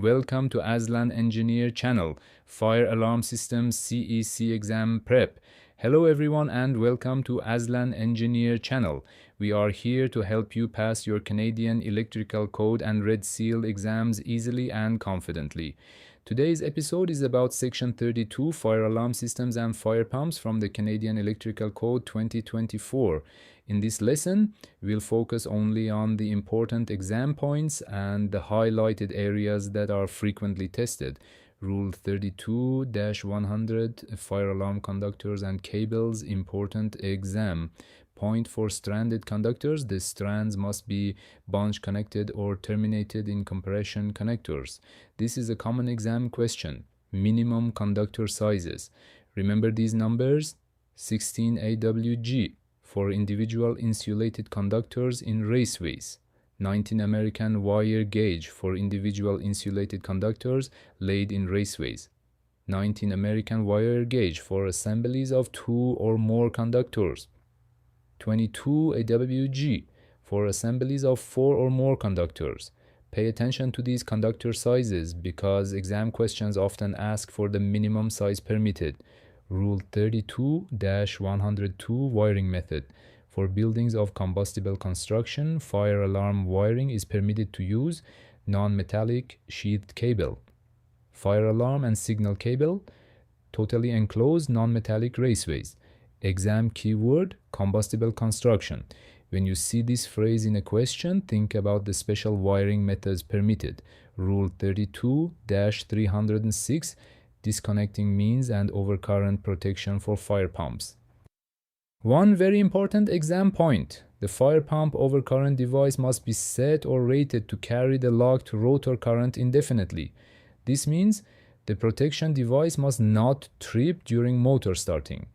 welcome to AslanEngineer Channel, Fire Alarm Systems CEC Exam Prep. Hello everyone and welcome to AslanEngineer Channel. We are here to help you pass your Canadian Electrical Code and Red Seal exams easily and confidently. Today's episode is about Section 32, Fire Alarm Systems and Fire Pumps from the Canadian Electrical Code 2024. In this lesson, we'll focus only on the important exam points and the highlighted areas that are frequently tested. Rule 32-100, Fire Alarm Conductors and Cables, Important Exam. Point for stranded conductors: the strands must be bunch connected or terminated in compression connectors. This is a common exam question. Minimum conductor sizes. Remember these numbers: 16 AWG for individual insulated conductors in raceways, 19 American wire gauge for individual insulated conductors laid in raceways, 19 American wire gauge for assemblies of 2 or more conductors, 22 AWG for assemblies of 4 or more conductors. Pay attention to these conductor sizes because exam questions often ask for the minimum size permitted. Rule 32-102, Wiring Method. For buildings of combustible construction, fire alarm wiring is permitted to use non-metallic sheathed cable, fire alarm and signal cable, totally enclosed non-metallic raceways. Exam keyword: combustible construction. When you see this phrase in a question, think about the special wiring methods permitted. Rule 32-306, disconnecting means and overcurrent protection for fire pumps. One very important exam point: the fire pump overcurrent device must be set or rated to carry the locked rotor current indefinitely. This means the protection device must not trip during motor starting.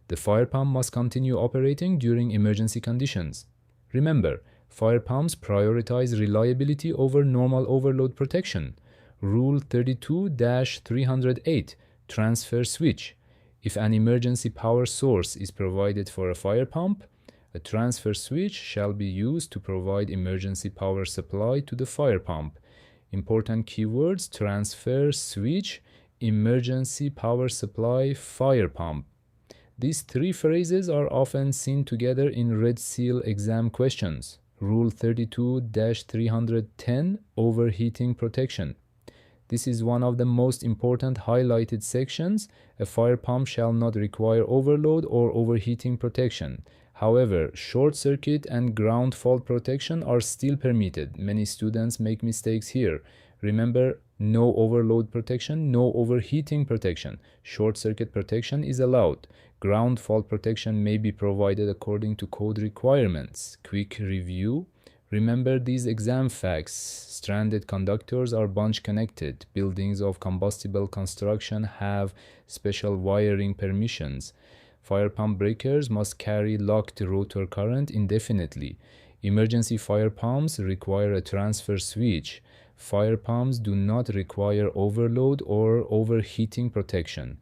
The fire pump must continue operating during emergency conditions. Remember, fire pumps prioritize reliability over normal overload protection. Rule 32-308, transfer switch. If an emergency power source is provided for a fire pump, a transfer switch shall be used to provide emergency power supply to the fire pump. Important keywords: transfer switch, emergency power supply, fire pump. These three phrases are often seen together in Red Seal exam questions. Rule 32-310, overheating protection. This is one of the most important highlighted sections. A fire pump shall not require overload or overheating protection. However, short circuit and ground fault protection are still permitted. Many students make mistakes here. Remember, no overload protection, no overheating protection. Short circuit protection is allowed. Ground fault protection may be provided according to code requirements. Quick review. Remember these exam facts: stranded conductors are bunch connected. Buildings of combustible construction have special wiring permissions. Fire pump breakers must carry locked rotor current indefinitely. Emergency fire pumps require a transfer switch. Fire pumps do not require overload or overheating protection.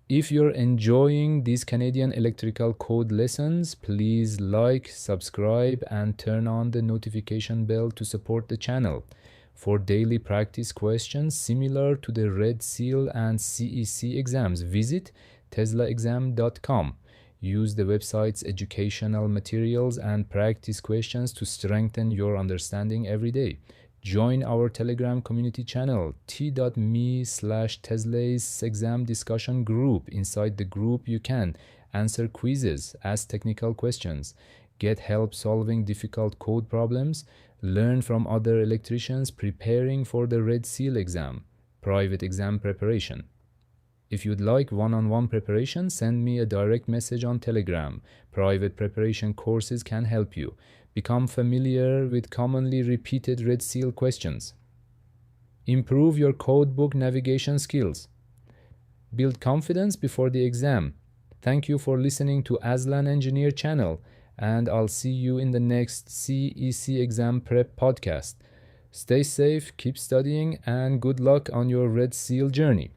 If you're enjoying these Canadian Electrical Code lessons, please like, subscribe, and turn on the notification bell to support the channel. For daily practice questions similar to the Red Seal and CEC exams, visit teslaexam.com. Use the website's educational materials and practice questions to strengthen your understanding every day. Join our Telegram community channel, t.me/Tesla's exam discussion group. Inside the group, you can answer quizzes, ask technical questions, get help solving difficult code problems, learn from other electricians preparing for the Red Seal exam, private exam preparation. If you'd like one-on-one preparation, send me a direct message on Telegram. Private preparation courses can help you. Become familiar with commonly repeated Red Seal questions. Improve your codebook navigation skills. Build confidence before the exam. Thank you for listening to AslanEngineer Channel, and I'll see you in the next CEC Exam Prep podcast. Stay safe, keep studying, and good luck on your Red Seal journey.